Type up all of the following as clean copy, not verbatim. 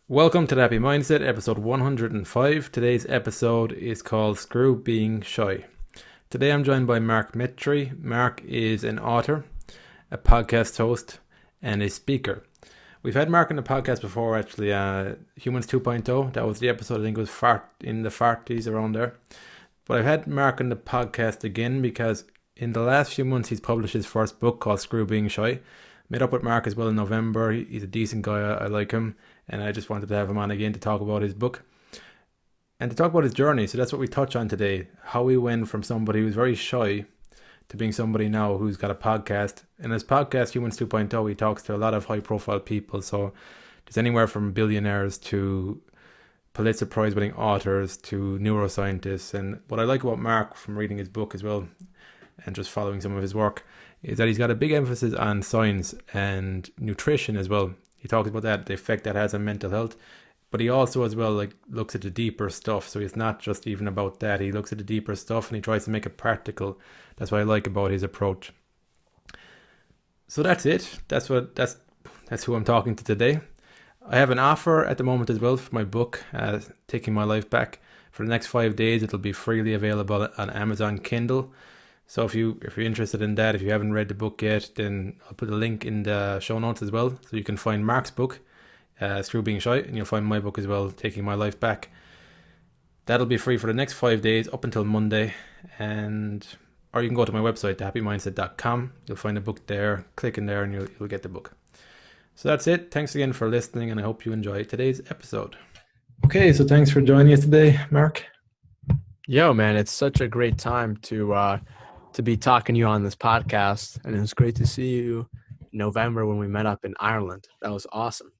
Welcome to the Happy Mindset, episode 105. Today's episode is called Screw Being Shy. Today I'm joined by Mark Metry. Mark is an author, a podcast host, and a speaker. We've had Mark on the podcast before, actually, Humans 2.0. That was the episode, I think it was in the 40s, around there. But I've had Mark on the podcast again because in the last few months he's published his first book called Screw Being Shy. Met up with Mark as well in November. He's a decent guy, I like him. And I just wanted to have him on again to talk about his book and to talk about his journey. So that's what we touch on today. How he went from somebody who's very shy to being somebody now who's got a podcast. And his podcast, Humans 2.0, he talks to a lot of high profile people. So there's anywhere from billionaires to Pulitzer Prize winning authors to neuroscientists. And what I like about Mark from reading his book as well and just following some of his work is that he's got a big emphasis on science and nutrition as well. He talks about that, the effect that has on mental health, but he also as well looks at the deeper stuff. So it's not just even about that. He looks at the deeper stuff and he tries to make it practical. That's what I like about his approach. So that's it. That's who I'm talking to today. I have an offer at the moment as well for my book, Taking My Life Back. For the next 5 days, it'll be freely available on Amazon Kindle. So if you're interested in that, if you haven't read the book yet, then I'll put a link in the show notes as well. So you can find Mark's book, Screw Being Shy, and you'll find my book as well, Taking My Life Back. That'll be free for the next 5 days up until Monday. Or you can go to my website, thehappymindset.com. You'll find the book there. Click in there and you'll get the book. So that's it. Thanks again for listening, and I hope you enjoy today's episode. Okay, so thanks for joining us today, Mark. Yo, man, it's such a great time to be talking to you on this podcast, and it was great to see you in November when we met up in Ireland. That was awesome.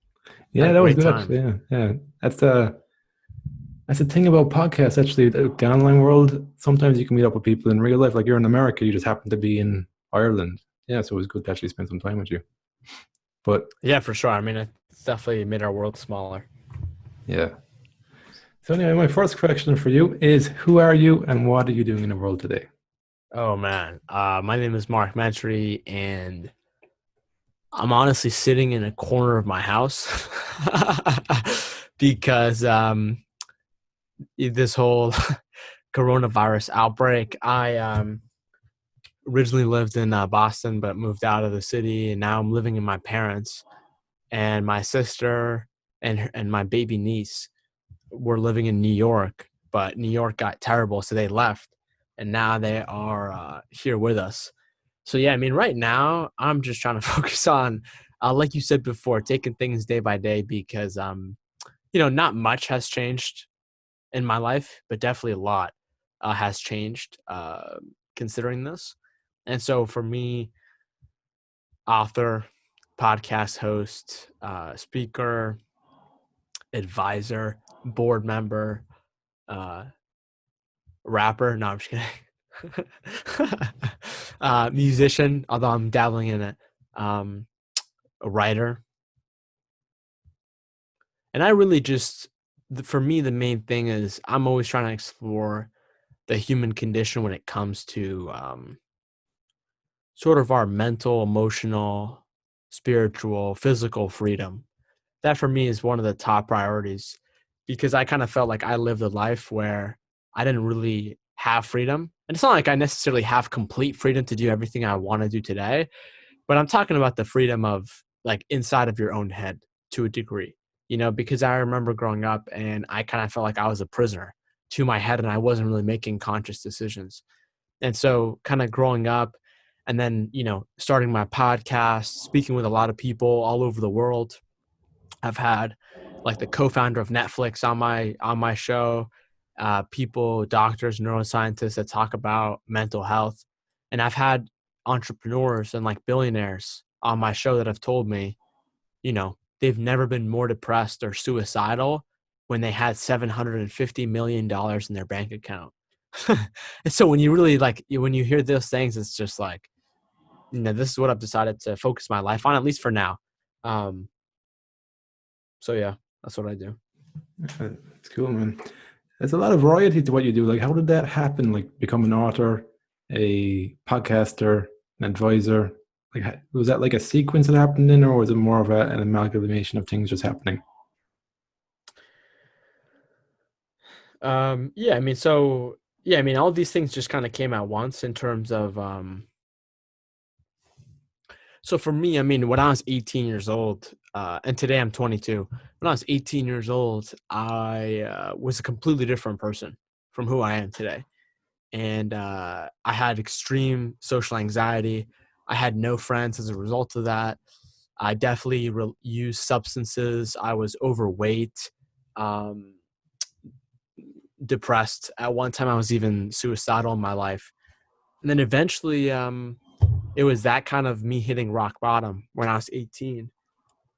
Yeah, that was good. Actually, yeah. That's the thing about podcasts. Actually, the online world, sometimes you can meet up with people in real life. Like you're in America, you just happen to be in Ireland. Yeah, so it was good to actually spend some time with you. But yeah, for sure. I mean, it definitely made our world smaller. Yeah. So anyway, my first question for you is, who are you and what are you doing in the world today? Oh, man. My name is Mark Metry, and I'm honestly sitting in a corner of my house because this whole coronavirus outbreak, I originally lived in Boston but moved out of the city, and now I'm living in my parents, and my sister and my baby niece were living in New York, but New York got terrible, so they left. And now they are here with us. So, yeah, I mean, right now, I'm just trying to focus on, like you said before, taking things day by day because, not much has changed in my life, but definitely a lot has changed considering this. And so for me, author, podcast host, speaker, advisor, board member, rapper. No, I'm just kidding. Musician, although I'm dabbling in it. A writer. And I really for me, the main thing is I'm always trying to explore the human condition when it comes to sort of our mental, emotional, spiritual, physical freedom. That for me is one of the top priorities because I kind of felt like I lived a life where I didn't really have freedom. And it's not like I necessarily have complete freedom to do everything I want to do today, but I'm talking about the freedom of like inside of your own head to a degree, because I remember growing up and I kind of felt like I was a prisoner to my head and I wasn't really making conscious decisions. And so kind of growing up and then, starting my podcast, speaking with a lot of people all over the world. I've had like the co-founder of Netflix on my show, people, doctors, neuroscientists that talk about mental health. And I've had entrepreneurs and like billionaires on my show that have told me, they've never been more depressed or suicidal when they had $750 million in their bank account. And so when you really when you hear those things, it's just like, this is what I've decided to focus my life on, at least for now. So yeah, that's what I do. That's cool, man. There's a lot of variety to what you do. Like, how did that happen? Like, become an author, a podcaster, an advisor. Like, was that like a sequence that happened in, or was it more of an amalgamation of things just happening? Yeah, I mean, so yeah, I mean, all these things just kind of came at once in terms of so for me, I mean, when I was 18 years old, and today I'm 22. When I was 18 years old, I was a completely different person from who I am today. And I had extreme social anxiety. I had no friends as a result of that. I definitely used substances. I was overweight, um, depressed. At one time, I was even suicidal in my life. And then eventually, it was that kind of me hitting rock bottom when I was 18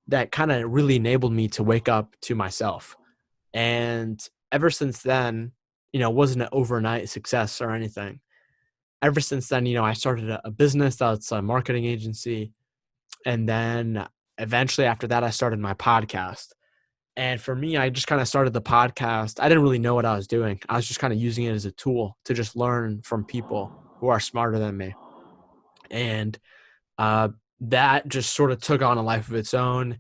that kind of really enabled me to wake up to myself. And ever since then, it wasn't an overnight success or anything. Ever since then, I started a business that's a marketing agency. And then eventually after that, I started my podcast. And for me, I just kind of started the podcast. I didn't really know what I was doing. I was just kind of using it as a tool to just learn from people who are smarter than me. And uh, that just sort of took on a life of its own.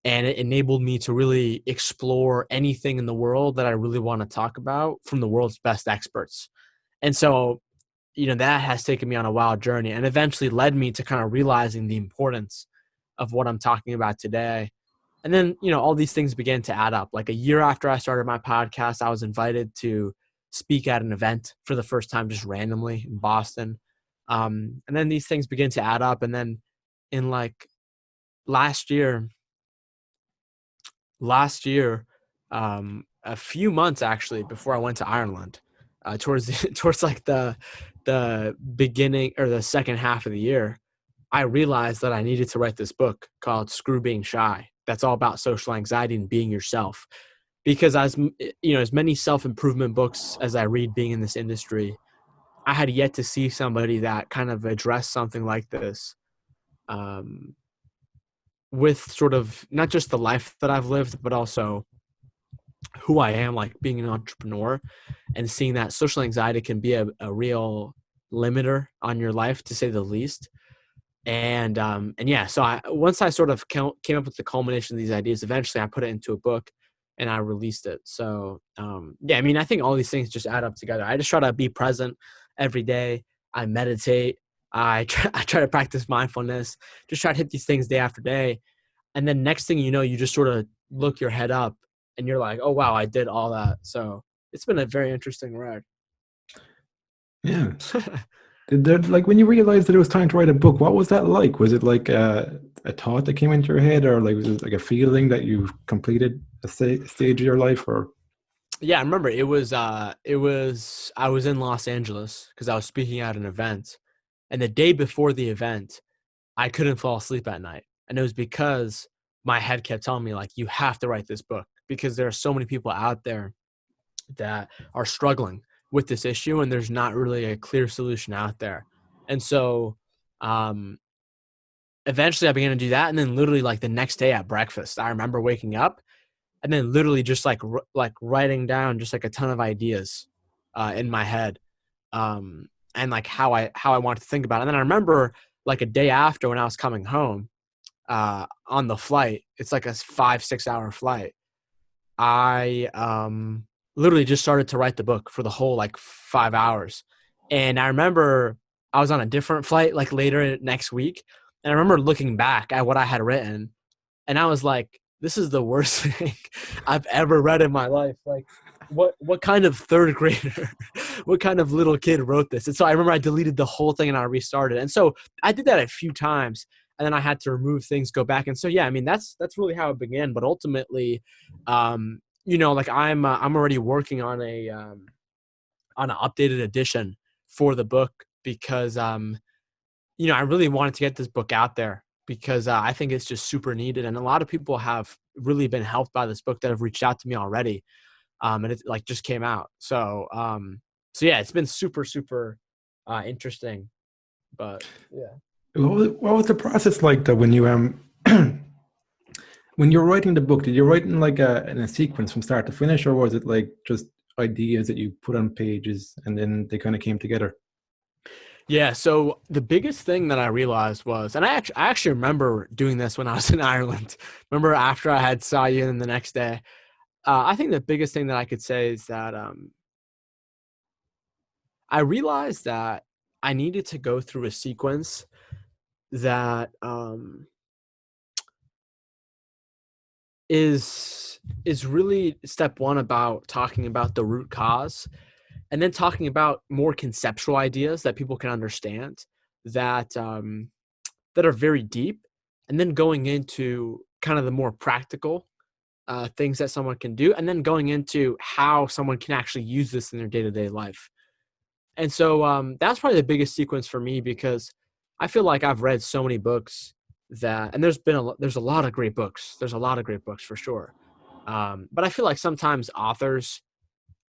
And it enabled me to really explore anything in the world that I really want to talk about from the world's best experts. And so, that has taken me on a wild journey and eventually led me to kind of realizing the importance of what I'm talking about today. And then, all these things began to add up. Like a year after I started my podcast, I was invited to speak at an event for the first time, just randomly in Boston. And then these things begin to add up. And then in like last year, a few months actually before I went to Ireland, towards like the beginning or the second half of the year, I realized that I needed to write this book called Screw Being Shy. That's all about social anxiety and being yourself. Because as many self-improvement books as I read being in this industry, I had yet to see somebody that kind of addressed something like this, um, with sort of not just the life that I've lived, but also who I am, like being an entrepreneur and seeing that social anxiety can be a real limiter on your life, to say the least. And yeah, so once I sort of came up with the culmination of these ideas, eventually I put it into a book and I released it. So yeah, I mean, I think all these things just add up together. I just try to be present every day. I meditate. I try to practice mindfulness. Just try to hit these things day after day. And then next thing you know, you just sort of look your head up and you're like, oh wow, I did all that. So it's been a very interesting ride. Yeah. Did there, like when you realized that it was time to write a book, what was that like? Was it like a thought that came into your head, or like was it like a feeling that you've completed a stage of your life, or? Yeah, I remember I was in Los Angeles because I was speaking at an event. And the day before the event, I couldn't fall asleep at night. And it was because my head kept telling me, like, you have to write this book because there are so many people out there that are struggling with this issue and there's not really a clear solution out there. And so um, eventually I began to do that. And then literally like the next day at breakfast, I remember waking up and then literally just like writing down just like a ton of ideas in my head, and like how I wanted to think about it. And then I remember like a day after when I was coming home on the flight, it's like a 5-6 hour flight. I literally just started to write the book for the whole like 5 hours. And I remember I was on a different flight like later next week. And I remember looking back at what I had written and I was like, this is the worst thing I've ever read in my life. Like what kind of third grader, what kind of little kid wrote this? And so I remember I deleted the whole thing and I restarted. And so I did that a few times and then I had to remove things, go back. And so, yeah, I mean, that's really how it began. But ultimately, like I'm already working on an updated edition for the book because, I really wanted to get this book out there because I think it's just super needed. And a lot of people have really been helped by this book that have reached out to me already. And it like just came out. So yeah, it's been super, super interesting, but yeah. What was the process like though when you when you're writing the book? Did you write in like in a sequence from start to finish, or was it like just ideas that you put on pages and then they kind of came together? Yeah, so the biggest thing that I realized was, and I actually remember doing this when I was in Ireland. Remember after I had saw you and the next day, I think the biggest thing that I could say is that I realized that I needed to go through a sequence that is really step one about talking about the root cause, and then talking about more conceptual ideas that people can understand, that that are very deep, and then going into kind of the more practical things that someone can do, and then going into how someone can actually use this in their day-to-day life. And so that's probably the biggest sequence for me, because I feel like I've read so many books that, and there's a lot of great books. There's a lot of great books for sure. But I feel like sometimes authors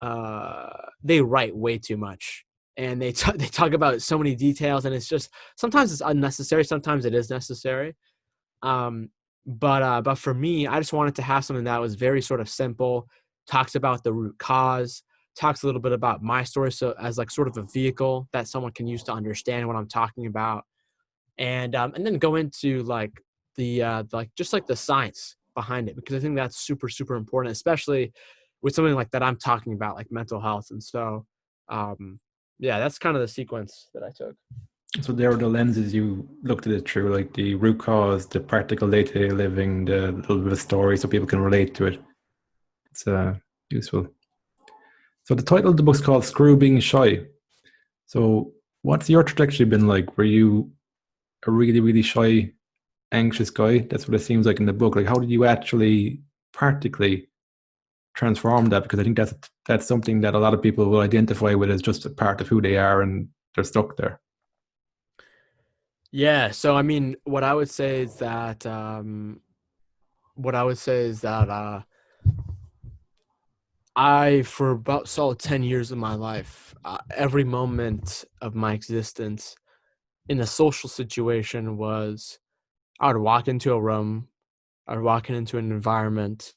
they write way too much, and they talk about so many details, and it's just sometimes it's unnecessary, sometimes it is necessary. Um, but for me, I just wanted to have something that was very sort of simple, talks about the root cause, talks a little bit about my story, so as like sort of a vehicle that someone can use to understand what I'm talking about, and then go into like like just like the science behind it, because I think that's super super important, especially with something like that I'm talking about, like mental health. And so, um, yeah, that's kind of the sequence that I took. So there are the lenses you looked at it through, like the root cause, the practical day-to-day living, the little bit of story, so people can relate to it. It's useful. So the title of the book's called "Screw Being Shy." So what's your trajectory been like? Were you a really, really shy, anxious guy? That's what it seems like in the book. Like, how did you actually practically transform that? Because I think that's something that a lot of people will identify with as just a part of who they are, and they're stuck there. Yeah, so I mean, what I would say is that I, for about solid 10 years of my life, every moment of my existence in a social situation was, I would walk into a room, I would walk into an environment,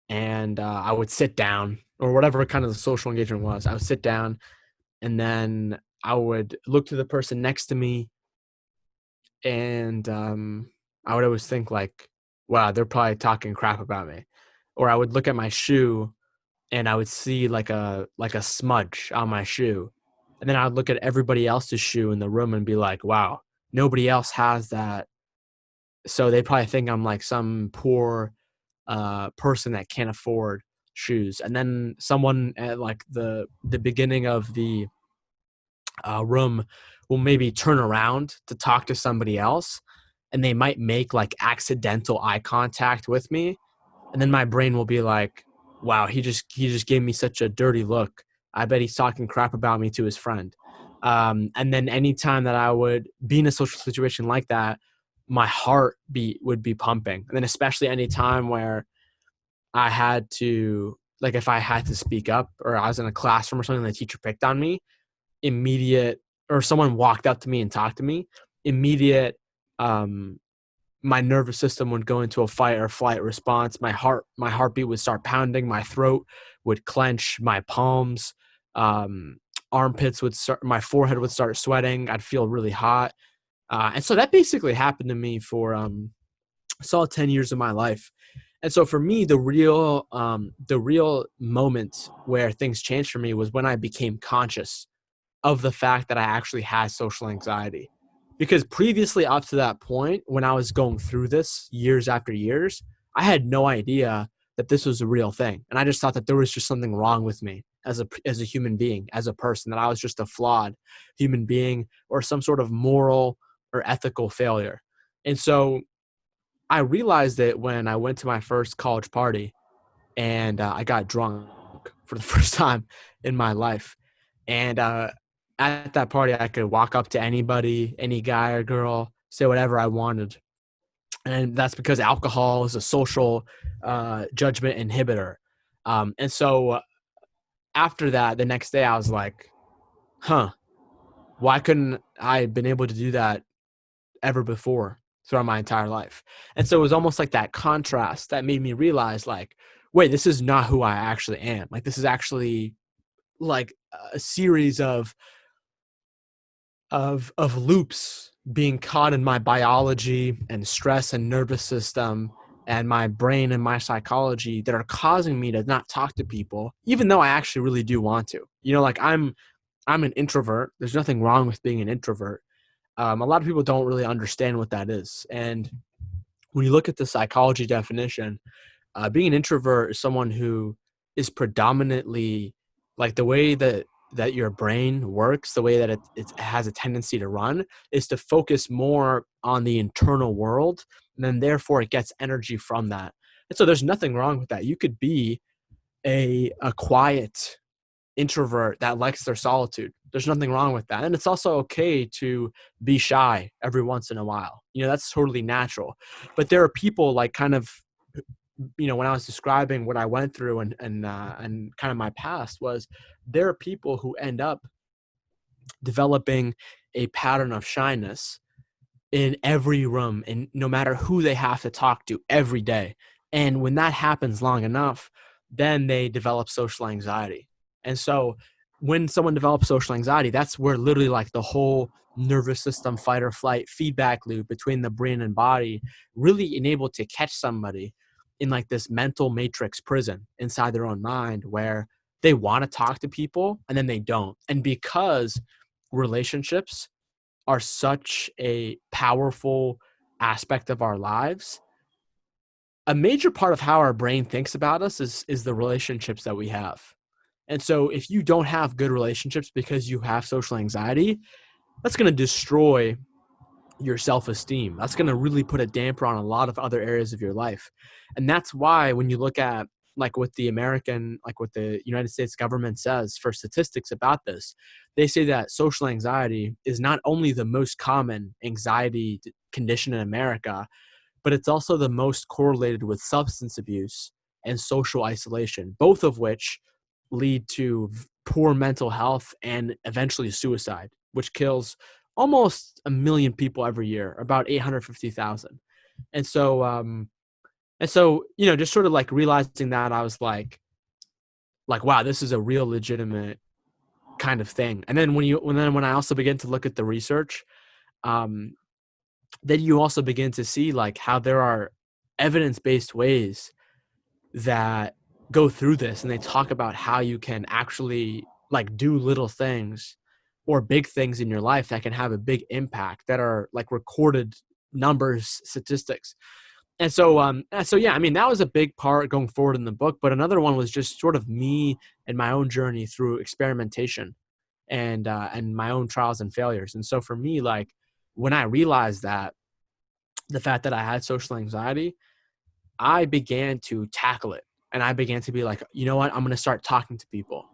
and I would sit down, or whatever kind of the social engagement was. I would sit down, and then I would look to the person next to me, and I would always think like, wow, they're probably talking crap about me. Or I would look at my shoe, and I would see like a smudge on my shoe. And then I would look at everybody else's shoe in the room and be like, wow, nobody else has that. So they probably think I'm like some poor person that can't afford shoes. And then someone at like the beginning of the room will maybe turn around to talk to somebody else, and they might make like accidental eye contact with me, and then my brain will be like, wow, he just gave me such a dirty look. I bet he's talking crap about me to his friend. And then anytime that I would be in a social situation like that, my heartbeat would be pumping. And then especially any time where I had to, like, if I had to speak up, or I was in a classroom or something and the teacher picked on me, immediate, or someone walked up to me and talked to me, immediate, um my nervous system would go into a fight or flight response. My heartbeat would start pounding, my throat would clench, my palms, um armpits would start, my forehead would start sweating, I'd feel really hot. And so that basically happened to me for solid 10 years of my life. And so for me, the real moment where things changed for me was when I became conscious of the fact that I actually had social anxiety. Because previously, up to that point, when I was going through this years after years, I had no idea that this was a real thing. And I just thought that there was just something wrong with me as a human being, as a person, that I was just a flawed human being, or some sort of moral or ethical failure. And so I realized it when I went to my first college party, and I got drunk for the first time in my life. And at that party, I could walk up to anybody, any guy or girl, say whatever I wanted. And that's because alcohol is a social judgment inhibitor. And so after that, the next day, I was like, huh, why couldn't I have been able to do that ever before throughout my entire life? And so it was almost like that contrast that made me realize, like, wait, this is not who I actually am. Like, this is actually like a series of loops being caught in my biology and stress and nervous system. and my brain and my psychology that are causing me to not talk to people, even though I actually really do want to. Like I'm an introvert. There's nothing wrong with being an introvert. A lot of people don't really understand what that is. And when you look at the psychology definition, being an introvert is someone who is predominantly, like, the way that your brain works, the way that it has a tendency to run is to focus more on the internal world, and then therefore it gets energy from that. And so there's nothing wrong with that. You could be a quiet introvert that likes their solitude. There's nothing wrong with that. And it's also okay to be shy every once in a while. That's totally natural. But there are people, like, kind of, when I was describing what I went through and kind of my past, was there are people who end up developing a pattern of shyness in every room, and no matter who they have to talk to every day. And when that happens long enough, then they develop social anxiety. And so when someone develops social anxiety, that's where literally, like, the whole nervous system fight or flight feedback loop between the brain and body really enabled to catch somebody in, like, this mental matrix prison inside their own mind, where they want to talk to people and then they don't. And because relationships are such a powerful aspect of our lives, a major part of how our brain thinks about us is the relationships that we have. And so if you don't have good relationships because you have social anxiety, that's going to destroy your self-esteem. That's going to really put a damper on a lot of other areas of your life. And that's why when you look at, like, what the United States government says for statistics about this, they say that social anxiety is not only the most common anxiety condition in America, but it's also the most correlated with substance abuse and social isolation, both of which lead to poor mental health and eventually suicide, which kills almost 1 million people every year, about 850,000. And so, just sort of, like, realizing that, I was like, wow, this is a real legitimate kind of thing. And then when I also begin to look at the research, um, then you also begin to see, like, how there are evidence-based ways that go through this, and they talk about how you can actually, like, do little things or big things in your life that can have a big impact, that are, like, recorded numbers, statistics. And so yeah, I mean, that was a big part going forward in the book. But another one was just sort of me and my own journey through experimentation and my own trials and failures. And so for me, like, when I realized that the fact that I had social anxiety, I began to tackle it, and I began to be like, you know what, I'm going to start talking to people.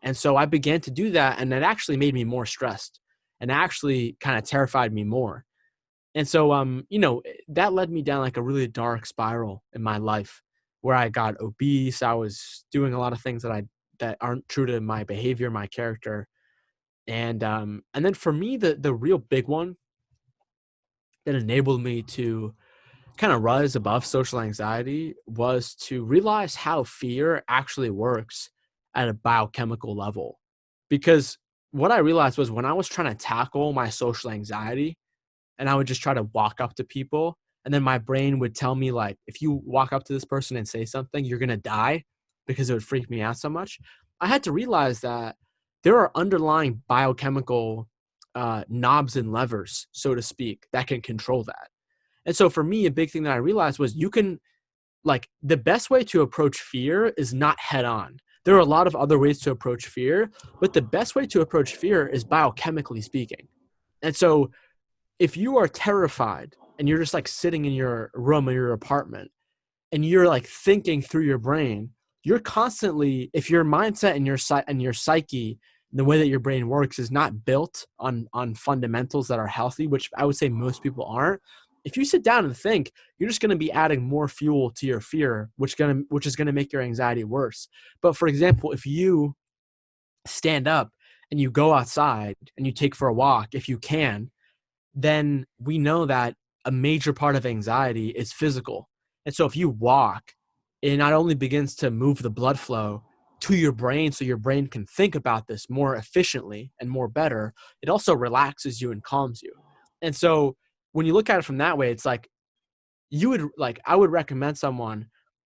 And so I began to do that, and it actually made me more stressed, and actually kind of terrified me more. And so, that led me down, like, a really dark spiral in my life, where I got obese. I was doing a lot of things that aren't true to my behavior, my character. And then for me, the real big one that enabled me to kind of rise above social anxiety was to realize how fear actually works at a biochemical level. Because what I realized was, when I was trying to tackle my social anxiety, and I would just try to walk up to people, and then my brain would tell me, like, if you walk up to this person and say something, you're going to die, because it would freak me out so much. I had to realize that there are underlying biochemical knobs and levers, so to speak, that can control that. And so for me, a big thing that I realized was, the best way to approach fear is not head on. There are a lot of other ways to approach fear, but the best way to approach fear is biochemically speaking. And so if you are terrified and you're just, like, sitting in your room or your apartment, and you're, like, thinking through your brain, you're constantly, if your mindset and your psyche, the way that your brain works, is not built on fundamentals that are healthy, which I would say most people aren't. If you sit down and think, you're just going to be adding more fuel to your fear, which is going to make your anxiety worse. But for example, if you stand up and you go outside and you take for a walk, if you can, then we know that a major part of anxiety is physical. And so if you walk, it not only begins to move the blood flow to your brain so your brain can think about this more efficiently and more better, it also relaxes you and calms you. And so when you look at it from that way, it's like, I would recommend someone,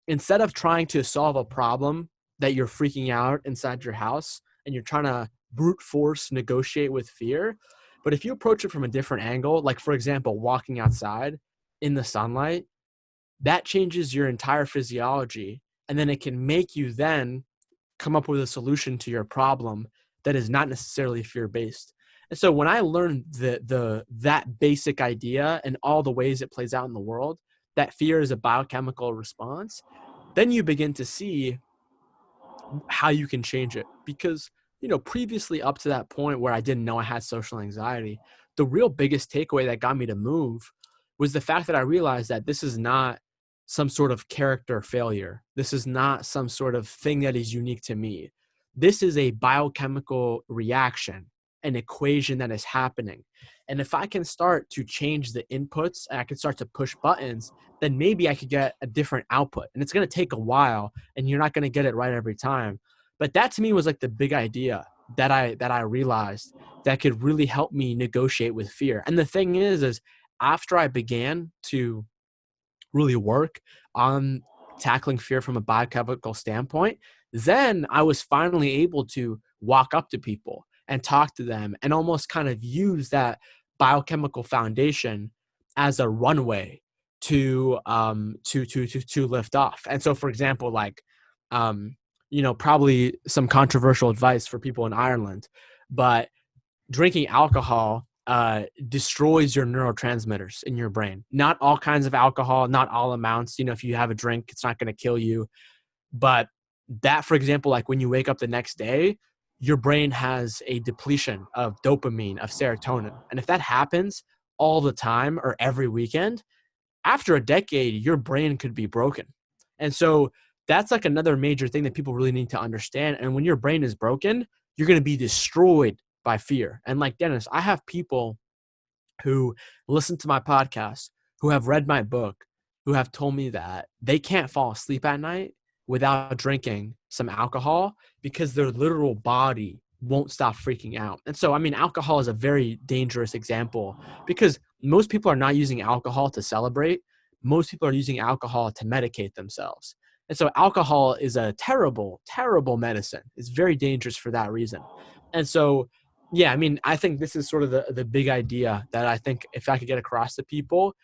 instead of trying to solve a problem that you're freaking out inside your house and you're trying to brute force negotiate with fear, but if you approach it from a different angle, like for example, walking outside in the sunlight, that changes your entire physiology. And then it can make you then come up with a solution to your problem that is not necessarily fear-based. And so when I learned that basic idea and all the ways it plays out in the world, that fear is a biochemical response, then you begin to see how you can change it. Because, previously up to that point where I didn't know I had social anxiety, the real biggest takeaway that got me to move was the fact that I realized that this is not some sort of character failure. This is not some sort of thing that is unique to me. This is a biochemical reaction, an equation that is happening. And if I can start to change the inputs and I can start to push buttons, then maybe I could get a different output. And it's going to take a while and you're not going to get it right every time. But that to me was like the big idea that I realized that could really help me negotiate with fear. And the thing is after I began to really work on tackling fear from a biochemical standpoint, then I was finally able to walk up to people and talk to them and almost kind of use that biochemical foundation as a runway to lift off. And so, for example, like, probably some controversial advice for people in Ireland, but drinking alcohol destroys your neurotransmitters in your brain. Not all kinds of alcohol, not all amounts. If you have a drink, it's not going to kill you. But that, for example, like when you wake up the next day, your brain has a depletion of dopamine, of serotonin. And if that happens all the time or every weekend, after a decade, your brain could be broken. And so that's like another major thing that people really need to understand. And when your brain is broken, you're going to be destroyed by fear. And like Dennis, I have people who listen to my podcast, who have read my book, who have told me that they can't fall asleep at night without drinking some alcohol because their literal body won't stop freaking out. And so, alcohol is a very dangerous example because most people are not using alcohol to celebrate. Most people are using alcohol to medicate themselves. And so alcohol is a terrible, terrible medicine. It's very dangerous for that reason. And so, yeah, I think this is sort of the big idea that I think if I could get across to people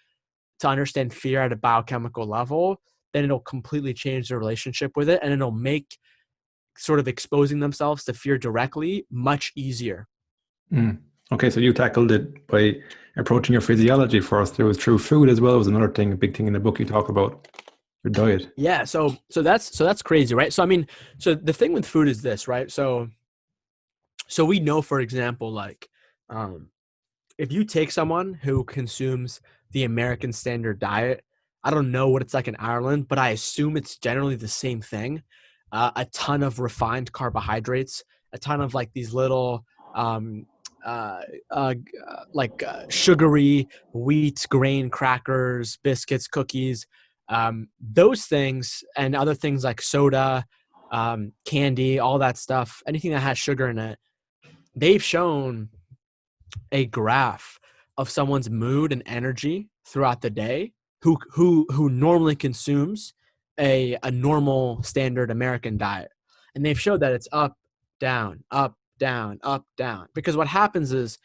to understand fear at a biochemical level, then it'll completely change their relationship with it. And it'll make sort of exposing themselves to fear directly much easier. Okay, so you tackled it by approaching your physiology first. There was through food as well. It was another thing, a big thing in the book you talk about, your diet. Yeah, so that's crazy, right? So so the thing with food is this, right? So we know, for example, like if you take someone who consumes the American standard diet, I don't know what it's like in Ireland, but I assume it's generally the same thing. A ton of refined carbohydrates, a ton of like these little sugary wheat grain crackers, biscuits, cookies, those things, and other things like soda, candy, all that stuff, anything that has sugar in it. They've shown a graph of someone's mood and energy throughout the day who normally consumes a normal standard American diet. And they've showed that it's up, down, up, down, up, down. Because what happens is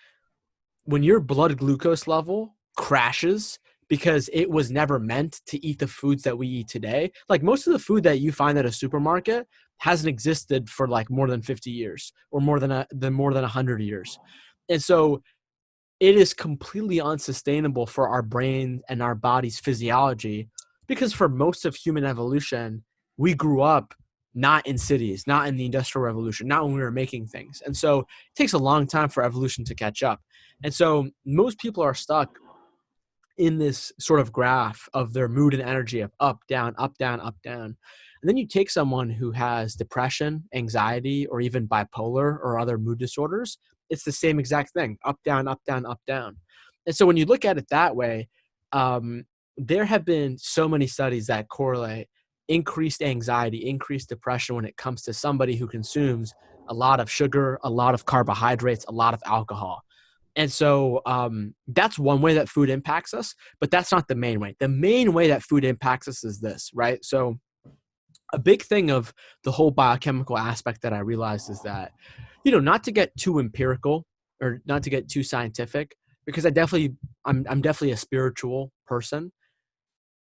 when your blood glucose level crashes because it was never meant to eat the foods that we eat today. Like most of the food that you find at a supermarket hasn't existed for like more than 50 years or more than 100 years. And so it is completely unsustainable for our brain and our body's physiology because for most of human evolution, we grew up not in cities, not in the Industrial Revolution, not when we were making things. And so it takes a long time for evolution to catch up. And so most people are stuck in this sort of graph of their mood and energy of up, down, up, down, up, down. And then you take someone who has depression, anxiety, or even bipolar or other mood disorders, it's the same exact thing, up, down, up, down, up, down. And so when you look at it that way, there have been so many studies that correlate increased anxiety, increased depression when it comes to somebody who consumes a lot of sugar, a lot of carbohydrates, a lot of alcohol. And so that's one way that food impacts us, but that's not the main way. The main way that food impacts us is this, right? So a big thing of the whole biochemical aspect that I realized is that, not to get too empirical or not to get too scientific, because I'm definitely a spiritual person,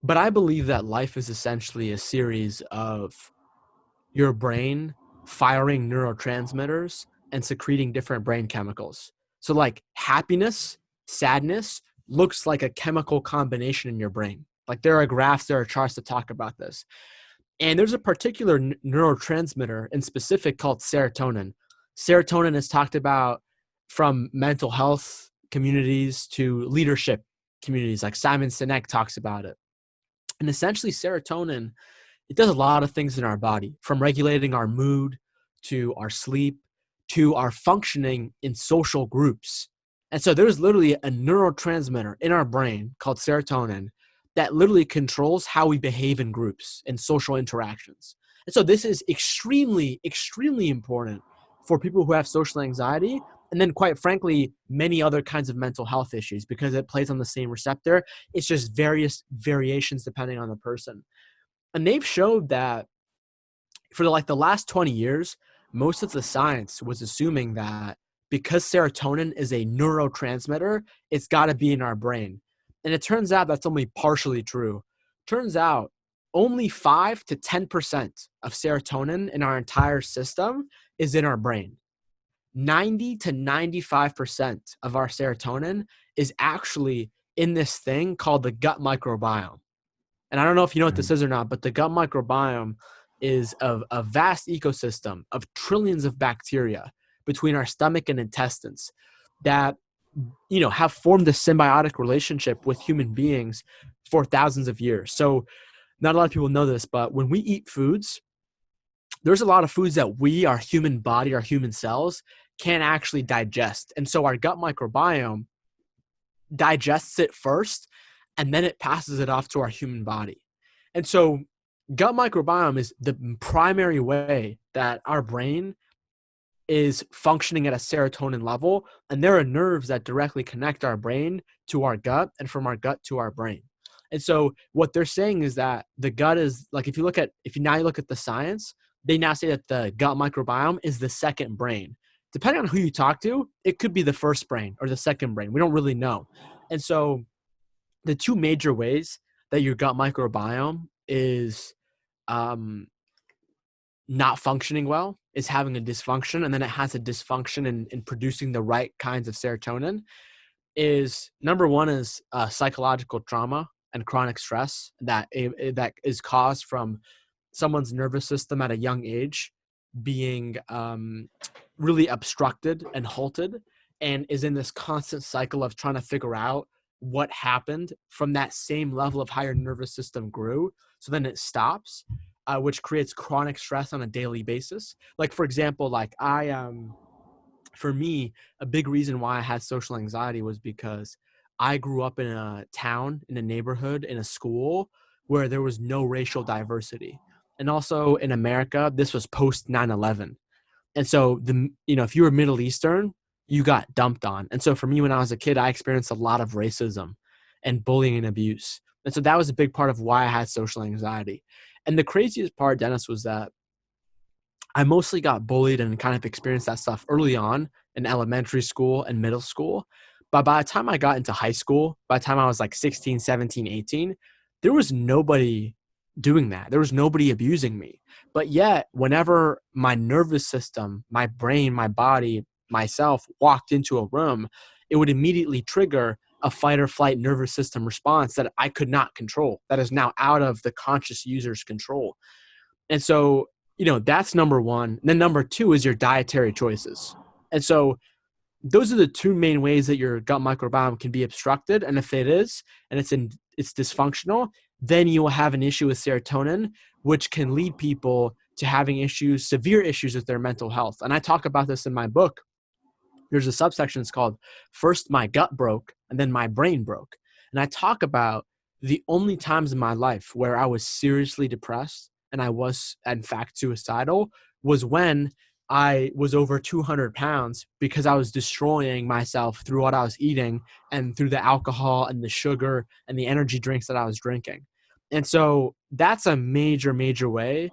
but I believe that life is essentially a series of your brain firing neurotransmitters and secreting different brain chemicals. So like happiness, sadness looks like a chemical combination in your brain. Like there are graphs, there are charts to talk about this. And there's a particular neurotransmitter in specific called serotonin. Serotonin is talked about from mental health communities to leadership communities. Like Simon Sinek talks about it. And essentially serotonin, it does a lot of things in our body, from regulating our mood to our sleep to our functioning in social groups. And so there's literally a neurotransmitter in our brain called serotonin that literally controls how we behave in groups and social interactions. And so this is extremely, extremely important for people who have social anxiety, and then quite frankly, many other kinds of mental health issues, because it plays on the same receptor. It's just various variations depending on the person. And they've showed that for the last 20 years, most of the science was assuming that because serotonin is a neurotransmitter, it's got to be in our brain. And it turns out that's only partially true. Turns out only 5 to 10% of serotonin in our entire system is in our brain. 90 to 95% of our serotonin is actually in this thing called the gut microbiome. And I don't know if you know what this is or not, but the gut microbiome is a vast ecosystem of trillions of bacteria between our stomach and intestines that have formed a symbiotic relationship with human beings for thousands of years. So not a lot of people know this, but when we eat foods, there's a lot of foods that our human body, our human cells can't actually digest. And so our gut microbiome digests it first, and then it passes it off to our human body. And so gut microbiome is the primary way that our brain is functioning at a serotonin level. And there are nerves that directly connect our brain to our gut and from our gut to our brain. And so what they're saying is that the gut is like, if you look at the science, they now say that the gut microbiome is the second brain. Depending on who you talk to, it could be the first brain or the second brain. We don't really know. And so the two major ways that your gut microbiome is not functioning well is having a dysfunction, and then it has a dysfunction in producing the right kinds of serotonin, is number one is psychological trauma and chronic stress that is caused from someone's nervous system at a young age being really obstructed and halted, and is in this constant cycle of trying to figure out what happened from that same level of how your nervous system grew. So then it stops, which creates chronic stress on a daily basis. Like, for example, for me, a big reason why I had social anxiety was because I grew up in a town, in a neighborhood, in a school where there was no racial diversity. And also in America, this was post 9/11. And so if you were Middle Eastern, you got dumped on. And so for me, when I was a kid, I experienced a lot of racism and bullying and abuse. And so that was a big part of why I had social anxiety. And the craziest part, Dennis, was that I mostly got bullied and kind of experienced that stuff early on in elementary school and middle school. But by the time I got into high school, by the time I was like 16, 17, 18, there was nobody doing that. There was nobody abusing me. But yet, whenever my nervous system, my brain, my body, myself walked into a room, it would immediately trigger a fight or flight nervous system response that I could not control, that is now out of the conscious user's control. And so, that's number one. And then number two is your dietary choices. And so those are the two main ways that your gut microbiome can be obstructed. And if it is, and it's dysfunctional, then you will have an issue with serotonin, which can lead people to having severe issues with their mental health. And I talk about this in my book. There's a subsection, it's called First My Gut Broke and Then My Brain Broke. And I talk about the only times in my life where I was seriously depressed and I was, in fact, suicidal was when I was over 200 pounds because I was destroying myself through what I was eating and through the alcohol and the sugar and the energy drinks that I was drinking. And so that's a major, major way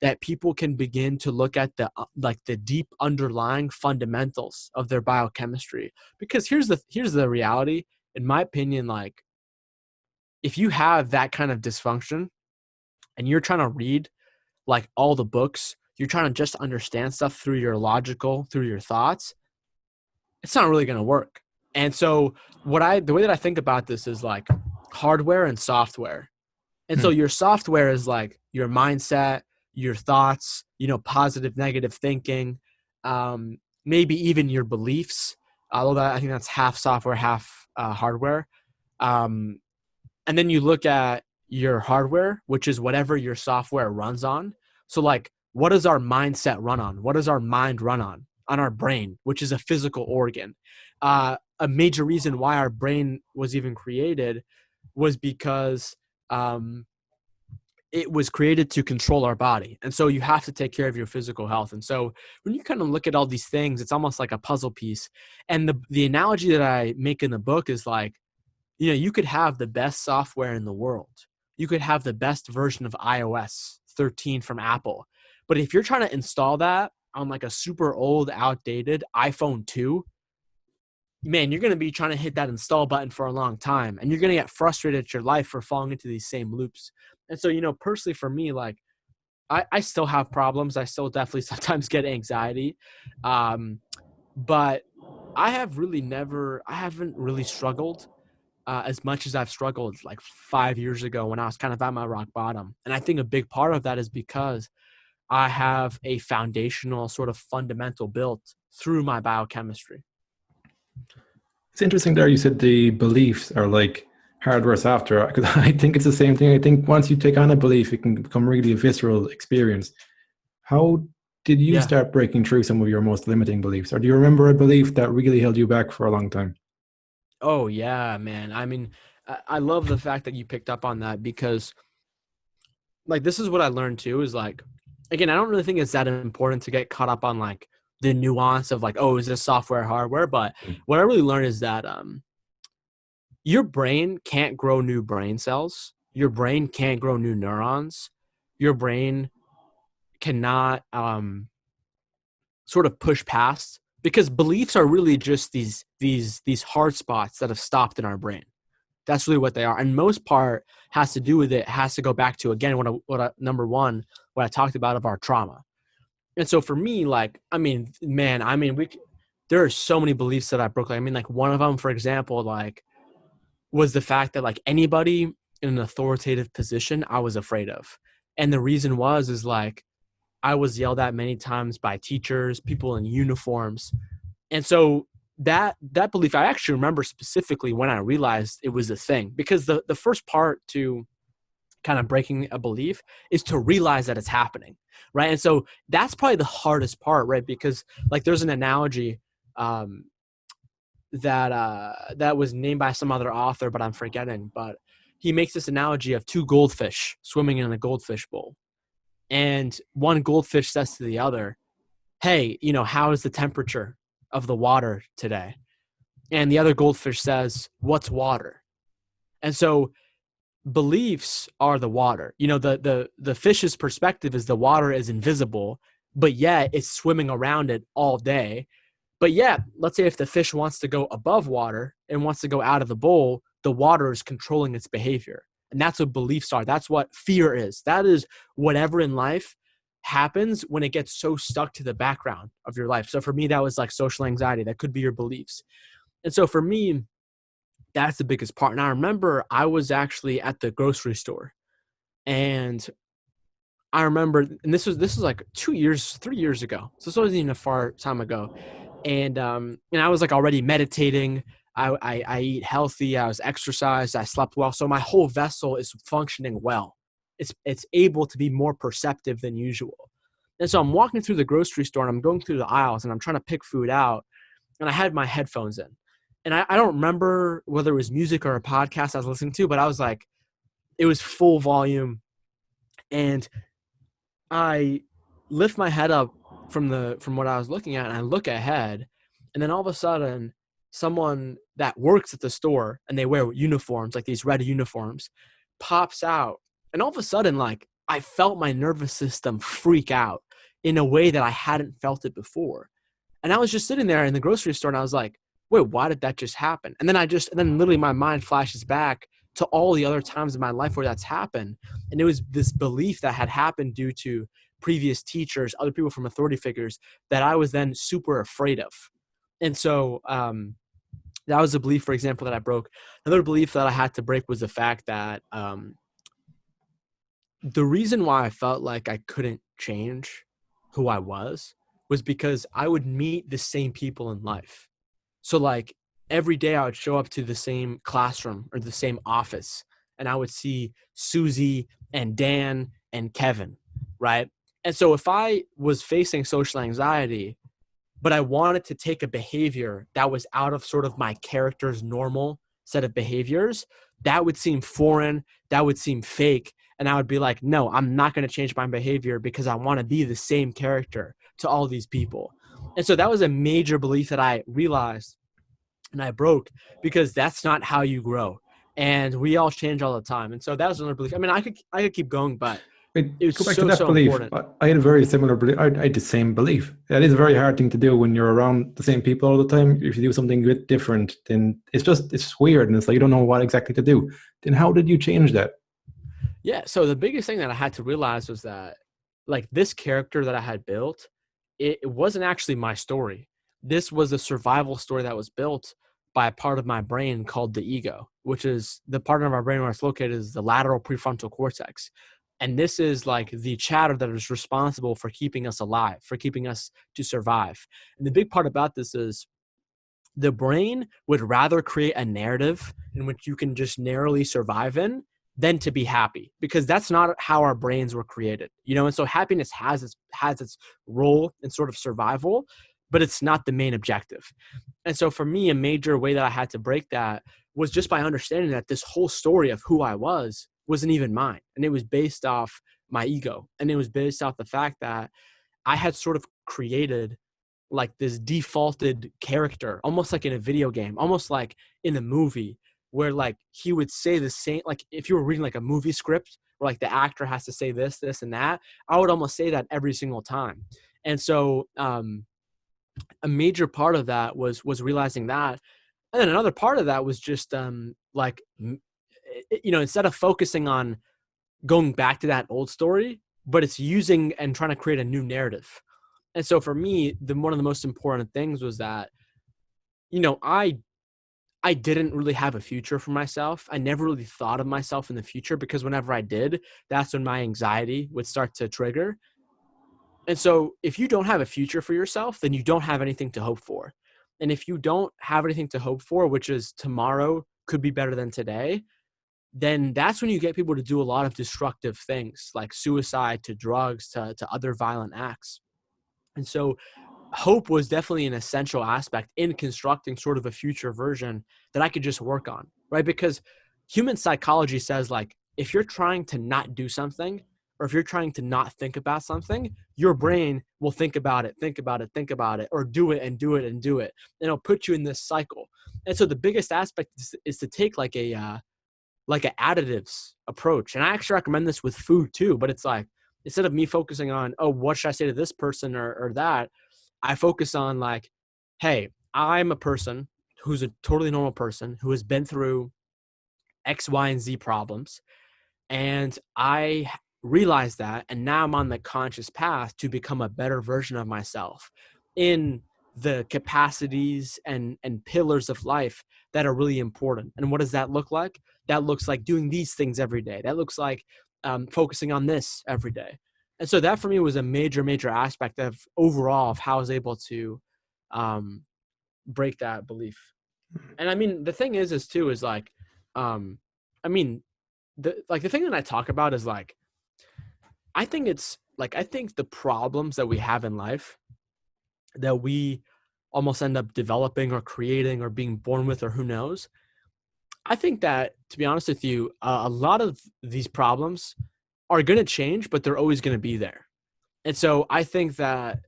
that people can begin to look at the like the deep underlying fundamentals of their biochemistry. Because here's the reality, in my opinion, like if you have that kind of dysfunction and you're trying to read like all the books, you're trying to just understand stuff through through your thoughts, it's not really going to work. And so the way that I think about this is like hardware and software. And so Hmm. your software is like your mindset, your thoughts, positive, negative thinking, maybe even your beliefs. Although I think that's half software, half hardware. Um, and then you look at your hardware, which is whatever your software runs on. So like, what does our mindset run on? What does our mind run on? On our brain, which is a physical organ. A major reason why our brain was even created was because it was created to control our body. And so you have to take care of your physical health. And so when you kind of look at all these things, it's almost like a puzzle piece. And the analogy that I make in the book is like, you could have the best software in the world. You could have the best version of iOS 13 from Apple. But if you're trying to install that on like a super old, outdated iPhone 2, man, you're going to be trying to hit that install button for a long time. And you're going to get frustrated at your life for falling into these same loops. And so, personally for me, like I still have problems. I still definitely sometimes get anxiety. But I haven't really struggled as much as I've struggled like 5 years ago when I was kind of at my rock bottom. And I think a big part of that is because I have a foundational sort of fundamental built through my biochemistry. It's interesting there. You said the beliefs are like hardware, software. Because I think it's the same thing. I think once you take on a belief, it can become really a visceral experience. How did you Yeah. start breaking through some of your most limiting beliefs? Or do you remember a belief that really held you back for a long time? Oh, yeah, man. I mean, I love the fact that you picked up on that because, like, this is what I learned too is like, again, I don't really think it's that important to get caught up on like the nuance of like, oh, is this software, hardware? But what I really learned is that your brain can't grow new brain cells. Your brain can't grow new neurons. Your brain cannot sort of push past because beliefs are really just these hard spots that have stopped in our brain. That's really what they are, and most part has to do with it has to go back to again number one what I talked about of our trauma. And so for me, like, I mean, man, I mean, there are so many beliefs that I broke. Like, I mean, like one of them, for example, like was the fact that like anybody in an authoritative position, I was afraid of, and the reason is like I was yelled at many times by teachers, people in uniforms. And so that belief, I actually remember specifically when I realized it was a thing, because the first part to kind of breaking a belief is to realize that it's happening, right? And so that's probably the hardest part, right? Because like there's an analogy um, that was named by some other author, but I'm forgetting. But he makes this analogy of two goldfish swimming in a goldfish bowl, and one goldfish says to the other, hey, how is the temperature of the water today? And the other goldfish says, what's water? And so beliefs are the water. The fish's perspective is the water is invisible, but yet it's swimming around it all day. But yet, let's say if the fish wants to go above water and wants to go out of the bowl, the water is controlling its behavior. And that's what beliefs are. That's what fear is. That is whatever in life happens when it gets so stuck to the background of your life. So for me, that was like social anxiety. That could be your beliefs. And so for me, that's the biggest part. And I remember I was actually at the grocery store, and I remember, and this was like 2 years, 3 years ago. So this wasn't even a far time ago. And I was like already meditating. I eat healthy. I was exercised. I slept well. So my whole vessel is functioning well. It's able to be more perceptive than usual. And so I'm walking through the grocery store and I'm going through the aisles and I'm trying to pick food out. And I had my headphones in. And I don't remember whether it was music or a podcast I was listening to, but I was like, it was full volume. And I lift my head up from what I was looking at, and I look ahead, and then all of a sudden someone that works at the store and they wear uniforms, like these red uniforms, pops out. And all of a sudden, like, I felt my nervous system freak out in a way that I hadn't felt it before. And I was just sitting there in the grocery store and I was like, wait, why did that just happen? And then literally my mind flashes back to all the other times in my life where that's happened. And it was this belief that had happened due to previous teachers, other people from authority figures, that I was then super afraid of. And so that was a belief, for example, that I broke. Another belief that I had to break was the fact that the reason why I felt like I couldn't change who I was because I would meet the same people in life. So like every day I would show up to the same classroom or the same office, and I would see Susie and Dan and Kevin, right? And so if I was facing social anxiety, but I wanted to take a behavior that was out of sort of my character's normal set of behaviors, that would seem foreign, that would seem fake. And I would be like, no, I'm not going to change my behavior because I want to be the same character to all these people. And so that was a major belief that I realized and I broke, because that's not how you grow. And we all change all the time. And so that was another belief. I mean, I could keep going, but it was Go back to so, that so belief. important. I had a very similar belief. I had the same belief. That is a very hard thing to do when you're around the same people all the time. If you do something a bit different, then it's weird, and it's like you don't know what exactly to do. Then how did you change that? Yeah. So the biggest thing that I had to realize was that, like, this character that I had built, it wasn't actually my story. This was a survival story that was built by a part of my brain called the ego, which is the part of our brain where it's located is the lateral prefrontal cortex. And this is like the chatter that is responsible for keeping us alive, for keeping us to survive. And the big part about this is the brain would rather create a narrative in which you can just narrowly survive in than to be happy, because that's not how our brains were created, you know? And so happiness has its role in sort of survival, but it's not the main objective. And so for me, a major way that I had to break that was just by understanding that this whole story of who I wasn't even mine. And it was based off my ego. And it was based off the fact that I had sort of created like this defaulted character, almost like in a video game, almost like in a movie, where like he would say the same, like if you were reading like a movie script where like the actor has to say this, this, and that, I would almost say that every single time. And so a major part of that was realizing that. And then another part of that was just instead of focusing on going back to that old story, but it's using and trying to create a new narrative. And so for me, one of the most important things was that, I didn't really have a future for myself. I never really thought of myself in the future, because whenever I did, that's when my anxiety would start to trigger. And so if you don't have a future for yourself, then you don't have anything to hope for. And if you don't have anything to hope for, which is tomorrow could be better than today, then that's when you get people to do a lot of destructive things, like suicide, to drugs, to other violent acts. And so hope was definitely an essential aspect in constructing sort of a future version that I could just work on, right? Because human psychology says, like, if you're trying to not do something, or if you're trying to not think about something, your brain will think about it, or do it and do it and do it. And it'll put you in this cycle. And so the biggest aspect is to take like an additives approach. And I actually recommend this with food too, but it's like, instead of me focusing on, oh, what should I say to this person or that, I focus on like, hey, I'm a person who's a totally normal person who has been through X, Y, and Z problems. And I realized that, and now I'm on the conscious path to become a better version of myself in the capacities and pillars of life that are really important. And what does that look like? That looks like doing these things every day. That looks like focusing on this every day. And so that for me was a major, major aspect of overall of how I was able to break that belief. And I mean, the thing is like, I mean, the thing that I talk about is like, I think the problems that we have in life that we almost end up developing or creating or being born with, or who knows, I think that, to be honest with you, a lot of these problems are going to change, but they're always going to be there. And so I think that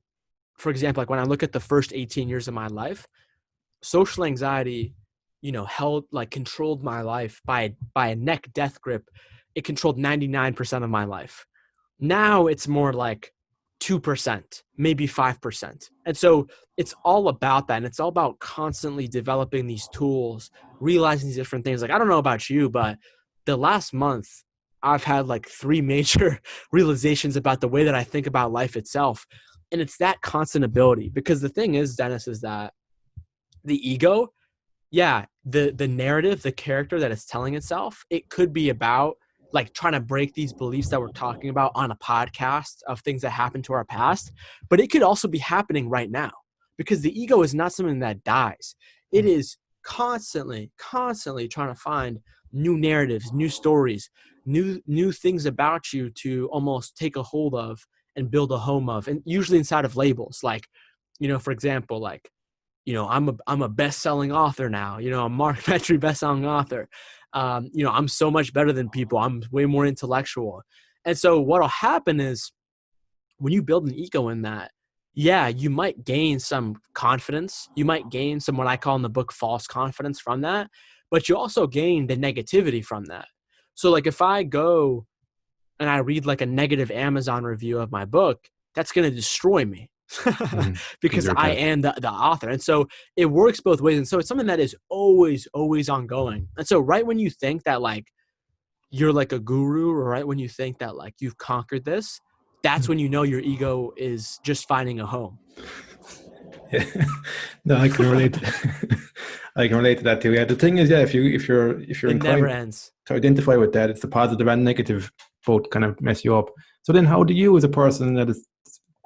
for example, like when I look at the first 18 years of my life, social anxiety, controlled my life by a neck death grip. It controlled 99% of my life. Now it's more like 2%, maybe 5%. And so it's all about that. And it's all about constantly developing these tools, realizing these different things. Like, I don't know about you, but the last month I've had like 3 major realizations about the way that I think about life itself. And it's that constant ability, because the thing is, Dennis, is that the ego, yeah, the narrative, the character that it's telling itself, it could be about like trying to break these beliefs that we're talking about on a podcast of things that happened to our past, but it could also be happening right now, because the ego is not something that dies. It is constantly trying to find new narratives, new stories, new things about you to almost take a hold of and build a home of, and usually inside of labels. Like, for example, like, I'm a best-selling author now. I'm Mark Metry best-selling author. I'm so much better than people. I'm way more intellectual. And so what'll happen is, when you build an ego in that, yeah, you might gain some confidence. You might gain some, what I call in the book, false confidence from that, but you also gain the negativity from that. So like if I go and I read like a negative Amazon review of my book, that's going to destroy me. Because I am the author. And so it works both ways. And so it's something that is always ongoing. And so right when you think that like you're like a guru, or right when you think that like you've conquered this, that's when you know your ego is just finding a home. Yeah. No, I can relate. I can relate to that too. Yeah, the thing is, yeah, if you're it never ends. to identify with that, it's the positive and negative both kind of mess you up. So then, how do you, as a person that is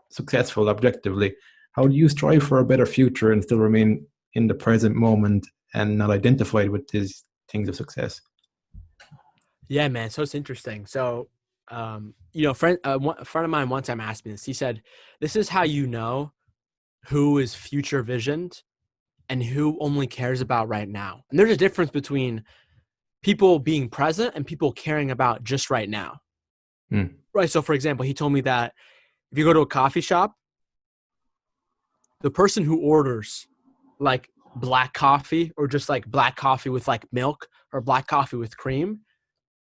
successful objectively, how do you strive for a better future and still remain in the present moment and not identified with these things of success? Yeah, man. So it's interesting. So, a friend of mine one time asked me this. He said, "This is how you know who is future visioned and who only cares about right now." And there's a difference between people being present and people caring about just right now. Right. So, for example, he told me that if you go to a coffee shop, the person who orders like black coffee, or just like black coffee with like milk, or black coffee with cream,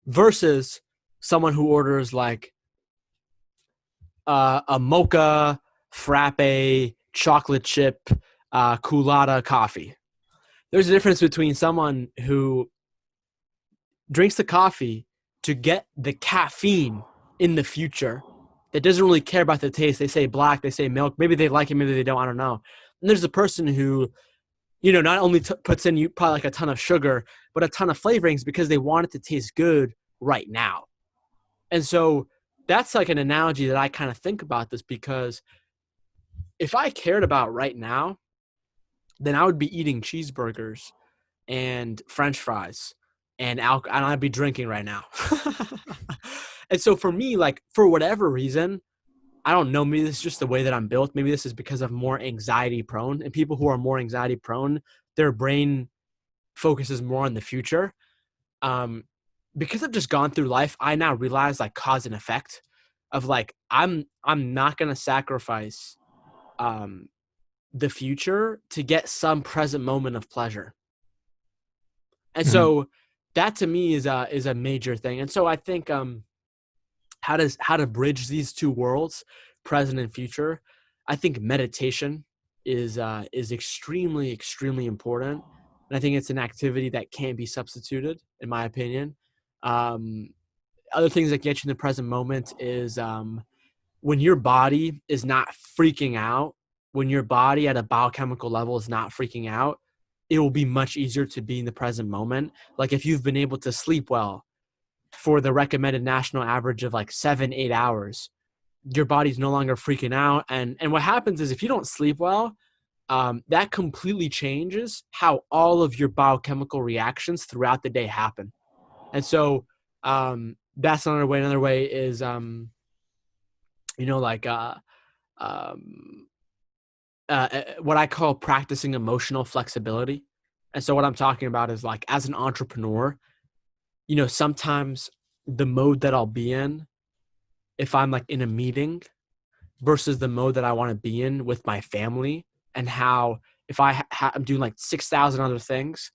versus someone who orders like a mocha, frappe, chocolate chip, culotta coffee. There's a difference between someone who drinks the coffee to get the caffeine in the future, that doesn't really care about the taste. They say black, they say milk. Maybe they like it, maybe they don't. I don't know. And there's a person who, not only puts in probably like a ton of sugar, but a ton of flavorings because they want it to taste good right now. And so that's like an analogy that I kind of think about this, because if I cared about right now, then I would be eating cheeseburgers and French fries and alcohol, and I'd be drinking right now. And so for me, like, for whatever reason, I don't know, maybe this is just the way that I'm built. Maybe this is because I'm more anxiety prone, and people who are more anxiety prone, their brain focuses more on the future. Because I've just gone through life, I now realize like cause and effect of like, I'm not going to sacrifice the future to get some present moment of pleasure. And so that to me is a major thing. And so I think how to bridge these two worlds, present and future, I think meditation is extremely important. And I think it's an activity that can't be substituted, in my opinion. Other things that get you in the present moment is when your body is not freaking out, when your body at a biochemical level is not freaking out, it will be much easier to be in the present moment. Like if you've been able to sleep well for the recommended national average of like 7-8 hours, your body's no longer freaking out. And what happens is if you don't sleep well, that completely changes how all of your biochemical reactions throughout the day happen. And so that's another way. Another way is, what I call practicing emotional flexibility. And so what I'm talking about is like, as an entrepreneur, sometimes the mode that I'll be in, if I'm like in a meeting, versus the mode that I want to be in with my family, and how if I'm doing like 6,000 other things,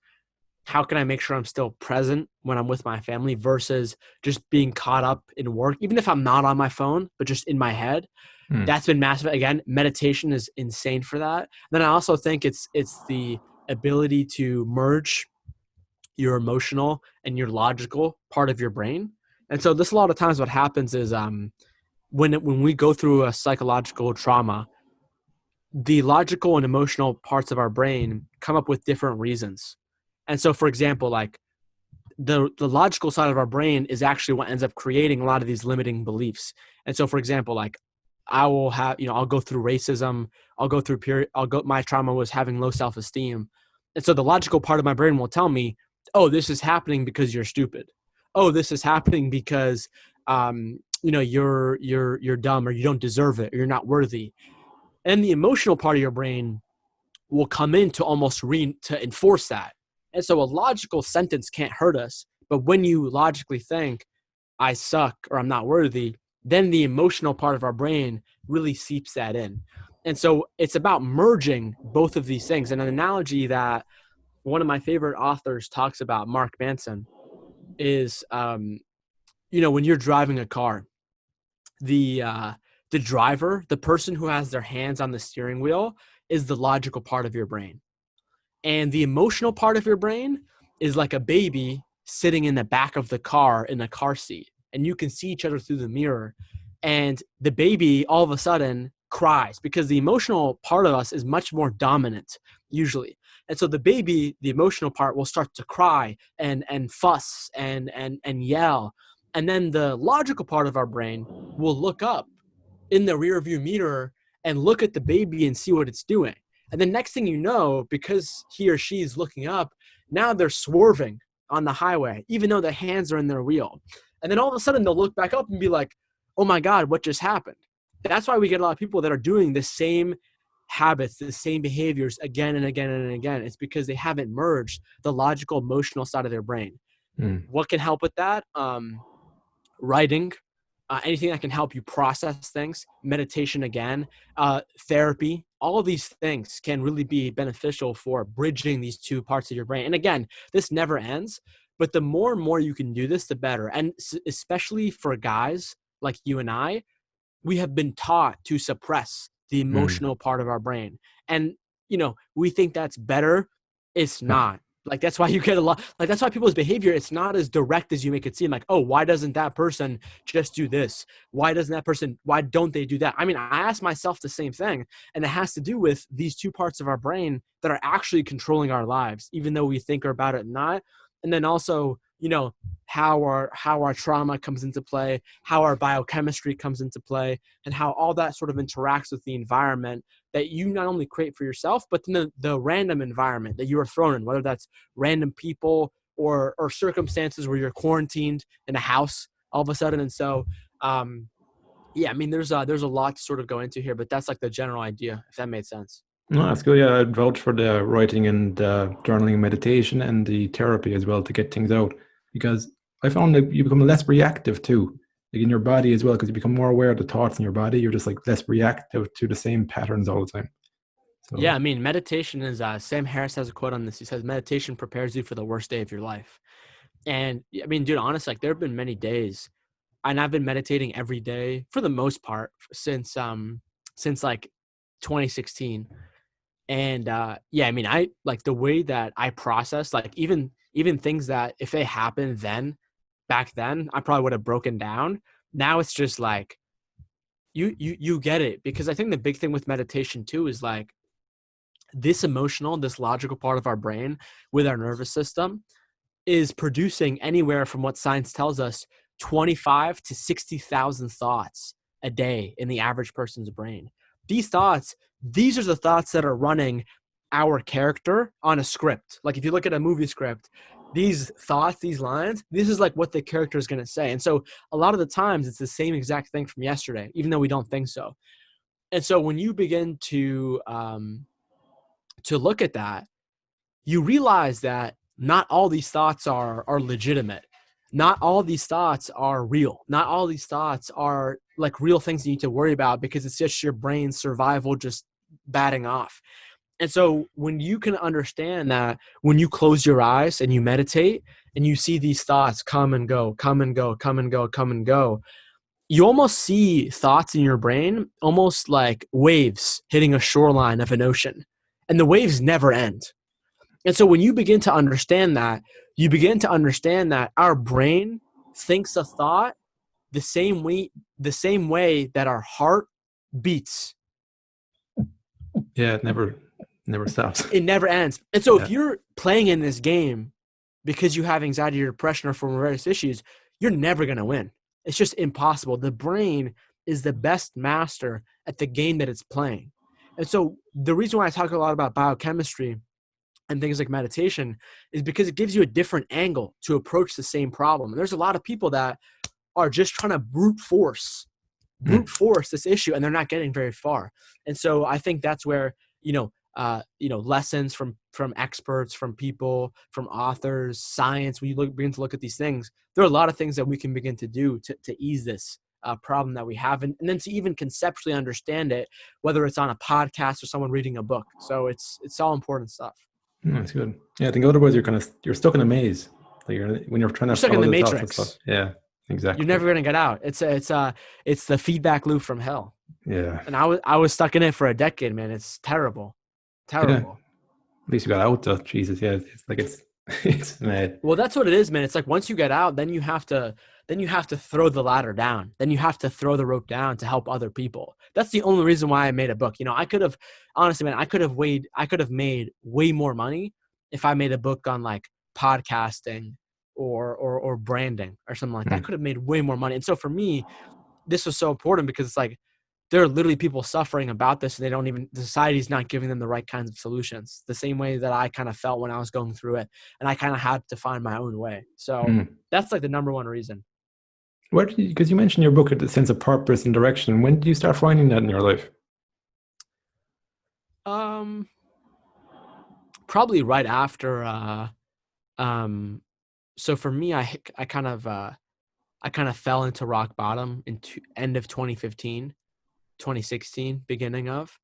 how can I make sure I'm still present when I'm with my family versus just being caught up in work, even if I'm not on my phone, but just in my head. Hmm. That's been massive. Again, meditation is insane for that. Then I also think it's the ability to merge your emotional and your logical part of your brain. And so this a lot of times what happens is when we go through a psychological trauma, the logical and emotional parts of our brain come up with different reasons. And so, for example, like the logical side of our brain is actually what ends up creating a lot of these limiting beliefs. And so, for example, like I will have, I'll go through racism, my trauma was having low self-esteem. And so the logical part of my brain will tell me, oh, this is happening because you're stupid. Oh, this is happening because, you're dumb, or you don't deserve it, or you're not worthy. And the emotional part of your brain will come in to almost to enforce that. And so a logical sentence can't hurt us. But when you logically think, I suck or I'm not worthy, then the emotional part of our brain really seeps that in. And so it's about merging both of these things. And an analogy that one of my favorite authors talks about, Mark Manson, is, when you're driving a car, the driver, the person who has their hands on the steering wheel, is the logical part of your brain. And the emotional part of your brain is like a baby sitting in the back of the car in a car seat. And you can see each other through the mirror. And the baby all of a sudden cries because the emotional part of us is much more dominant usually. And so the baby, the emotional part, will start to cry and fuss and yell. And then the logical part of our brain will look up in the rear view mirror and look at the baby and see what it's doing. And then next thing you know, because he or she is looking up, now they're swerving on the highway, even though their hands are in their wheel. And then all of a sudden they'll look back up and be like, oh my God, what just happened? That's why we get a lot of people that are doing the same habits, the same behaviors again and again and again. It's because they haven't merged the logical, emotional side of their brain. Hmm. What can help with that? Writing, anything that can help you process things, meditation again, therapy, all of these things can really be beneficial for bridging these two parts of your brain. And again, this never ends, but the more and more you can do this, the better. And especially for guys like you and I, we have been taught to suppress the Hmm. emotional part of our brain. And, we think that's better. It's not. Like, that's why you get a lot, like, that's why people's behavior, it's not as direct as you make it seem. Like, oh, why doesn't that person just do this? Why don't they do that? I mean, I ask myself the same thing, and it has to do with these two parts of our brain that are actually controlling our lives, even though we think about it not. And then also, how our trauma comes into play, how our biochemistry comes into play, and how all that sort of interacts with the environment that you not only create for yourself, but then the random environment that you are thrown in, whether that's random people or circumstances where you're quarantined in a house all of a sudden. And so, yeah, I mean, there's a lot to sort of go into here, but that's like the general idea, if that made sense. No, that's good. Yeah, I'd vouch for the writing and journaling and meditation and the therapy as well to get things out because I found that you become less reactive too, like in your body as well, because you become more aware of the thoughts in your body. You're just like less reactive to the same patterns all the time. Yeah, So, I mean, meditation is, Sam Harris has a quote on this. He says, meditation prepares you for the worst day of your life. And I mean, dude, honestly, like there have been many days, and I've been meditating every day for the most part since like 2016. And yeah, I mean, I like the way that I process, like even things that if they happened then, back then, I probably would have broken down. Now it's just like you get it, because I think the big thing with meditation too is like this logical part of our brain with our nervous system is producing anywhere from what science tells us 25 to 60,000 thoughts a day in the average person's brain. These are the thoughts that are running our character on a script. Like if you look at a movie script, these thoughts, these lines, this is like what the character is going to say. And so a lot of the times it's the same exact thing from yesterday, even though we don't think so. And so when you begin to look at that, you realize that not all these thoughts are legitimate. Not all these thoughts are real. Not all these thoughts are like real things you need to worry about, because it's just your brain's survival just batting off. And so when you can understand that, when you close your eyes and you meditate and you see these thoughts come and go, come and go, come and go, come and go, you almost see thoughts in your brain almost like waves hitting a shoreline of an ocean, and the waves never end. And so when you begin to understand that, you begin to understand that our brain thinks a thought the same way that our heart beats. Yeah, it never stops. It never ends. And so if you're playing in this game because you have anxiety or depression or from various issues, you're never going to win. It's just impossible. The brain is the best master at the game that it's playing. And so the reason why I talk a lot about biochemistry and things like meditation is because it gives you a different angle to approach the same problem. And there's a lot of people that are just trying to brute force this issue, and they're not getting very far. And so I think that's where, lessons from experts, from people, from authors, science, when you begin to look at these things, there are a lot of things that we can begin to do to ease this problem that we have, and then to even conceptually understand it, whether it's on a podcast or someone reading a book. So it's all important stuff. That's good. Yeah, I think otherwise you're stuck in a maze. Like when you're trying to stuck in follow the thoughts and matrix. stuff. Yeah, exactly. You're never gonna get out. It's the feedback loop from hell. Yeah. And I was stuck in it for a decade, man. It's terrible. Yeah. At least you got out though. Jesus, yeah. It's like it's mad. Well, that's what it is, man. It's like once you get out, then you have to throw the ladder down. Then you have to throw the rope down to help other people. That's the only reason why I made a book. I could have, honestly, man, I could have made way more money if I made a book on like podcasting or branding or something like that. I could have made way more money. And so for me, this was so important because it's like there are literally people suffering about this, and the society's not giving them the right kinds of solutions, the same way that I kind of felt when I was going through it, and I kind of had to find my own way. So that's like the number one reason. Because you mentioned your book had a sense of purpose and direction. When did you start finding that in your life? Probably right after. So for me, I kind of fell into rock bottom in end of 2015, 2016, beginning of,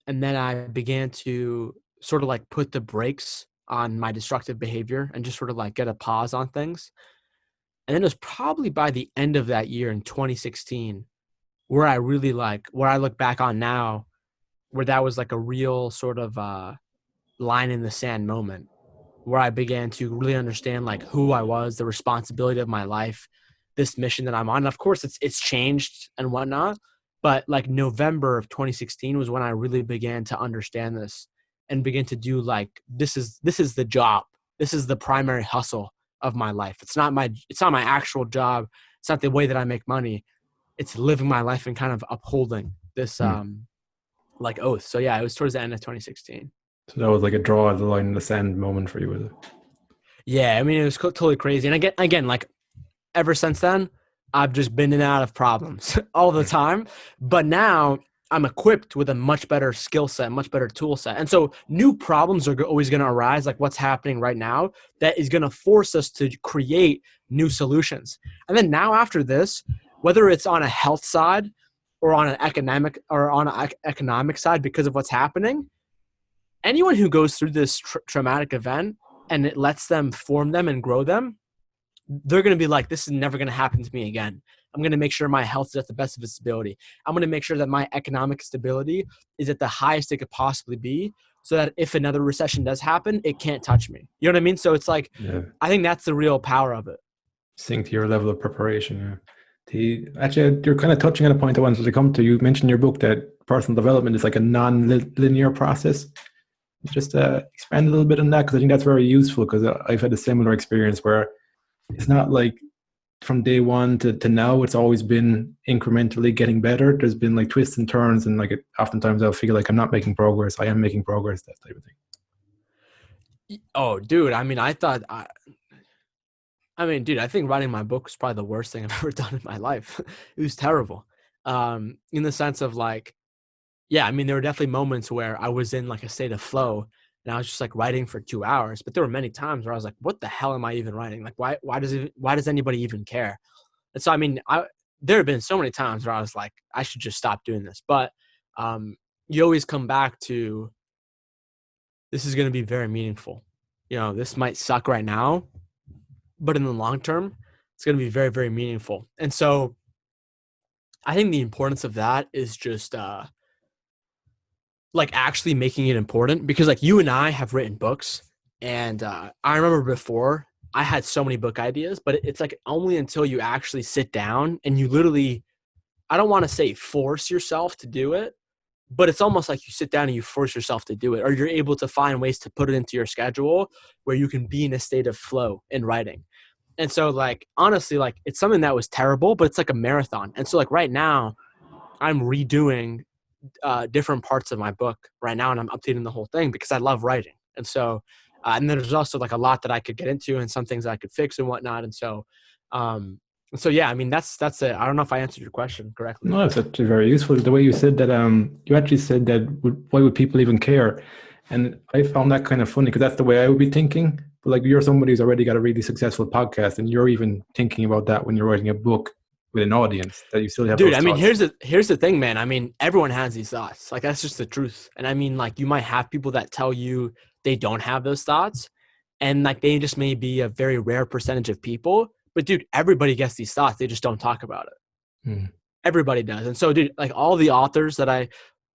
and then I began to sort of like put the brakes on my destructive behavior and just sort of like get a pause on things. And then it was probably by the end of that year in 2016 where I really where I look back on now, where that was like a real sort of line in the sand moment, where I began to really understand like who I was, the responsibility of my life, this mission that I'm on. And of course it's changed and whatnot, but like November of 2016 was when I really began to understand this and begin to do like, this is the job. This is the primary hustle of my life. It's not my actual job. It's not the way that I make money. It's living my life and kind of upholding this like oath. So yeah, it was towards the end of 2016. So that was like a draw the line in the sand moment for you, was it? Yeah, I mean, it was totally crazy. And again, like ever since then, I've just been in and out of problems all the time. But now I'm equipped with a much better skill set, much better tool set. And so new problems are always going to arise, like what's happening right now, that is going to force us to create new solutions. And then now after this, whether it's on a health side or on an economic side because of what's happening, anyone who goes through this traumatic event and it lets them form them and grow them, they're going to be like, this is never going to happen to me again. I'm going to make sure my health is at the best of its ability. I'm going to make sure that my economic stability is at the highest it could possibly be, so that if another recession does happen, it can't touch me. You know what I mean? So it's like, I think that's the real power of it. Sync to your level of preparation. Actually, you're kind of touching on a point I wanted to come to. You mentioned in your book that personal development is like a non-linear process. Just expand a little bit on that, because I think that's very useful, because I've had a similar experience where it's not like from day one to now, it's always been incrementally getting better. There's been like twists and turns, and like oftentimes I'll feel like I'm not making progress. I am making progress, that type of thing. Oh, dude. I mean, I think writing my book was probably the worst thing I've ever done in my life. It was terrible. In the sense of like, yeah, I mean, there were definitely moments where I was in like a state of flow and I was just like writing for 2 hours, but there were many times where I was like, what the hell am I even writing? Like, why does anybody even care? And so, I mean, there have been so many times where I was like, I should just stop doing this. But you always come back to, this is going to be very meaningful. This might suck right now, but in the long term, it's going to be very, very meaningful. And so I think the importance of that is just like actually making it important, because like you and I have written books, and I remember before I had so many book ideas, but it's like only until you actually sit down and you literally, I don't want to say force yourself to do it, but it's almost like you sit down and you force yourself to do it, or you're able to find ways to put it into your schedule where you can be in a state of flow in writing. And so like, honestly, like it's something that was terrible, but it's like a marathon. And so like right now I'm redoing different parts of my book right now, and I'm updating the whole thing because I love writing. And so, and then there's also like a lot that I could get into and some things I could fix and whatnot. And so, yeah, I mean, that's it. I don't know if I answered your question correctly. No, that's actually very useful. The way you said that, you actually said that, why would people even care? And I found that kind of funny because that's the way I would be thinking. But like, you're somebody who's already got a really successful podcast, and you're even thinking about that when you're writing a book with an audience, that you still have. Dude, those I mean, thoughts. here's the thing, man. I mean, everyone has these thoughts. Like, that's just the truth. And I mean, like, you might have people that tell you they don't have those thoughts, and like they just may be a very rare percentage of people. But dude, everybody gets these thoughts. They just don't talk about it. Everybody does. And so, dude, like all the authors that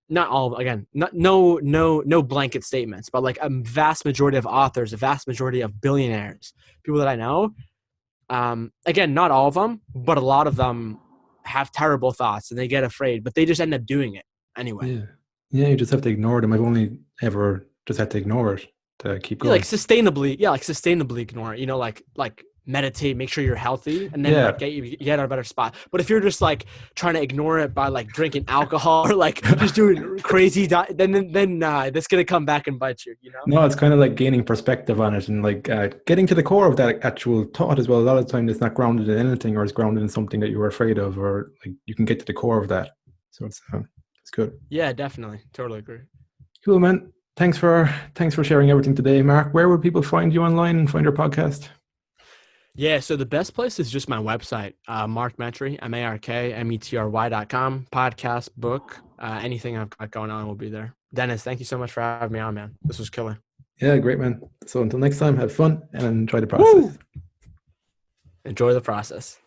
not all, again, no blanket statements, but like a vast majority of authors, a vast majority of billionaires, people that I know, again, not all of them, but a lot of them have terrible thoughts and they get afraid, but they just end up doing it anyway. Yeah, you just have to ignore them. I've only ever just had to ignore it to keep Yeah, going. like sustainably ignore it, like meditate, make sure you're healthy, and then like get in a better spot. But if you're just like trying to ignore it by like drinking alcohol or like just doing crazy then that's gonna come back and bite you. No, it's kind of like gaining perspective on it and like getting to the core of that actual thought as well. A lot of the time it's not grounded in anything, or it's grounded in something that you were afraid of, or like you can get to the core of that. So it's good. Yeah, definitely. Totally agree. Cool, man. Thanks for sharing everything today, Mark. Where would people find you online and find your podcast? Yeah, so the best place is just my website, Mark Metry, MarkMetry.com. Podcast, book, anything I've got going on will be there. Dennis, thank you so much for having me on, man. This was killer. Yeah, great, man. So until next time, have fun and enjoy the process. Woo! Enjoy the process.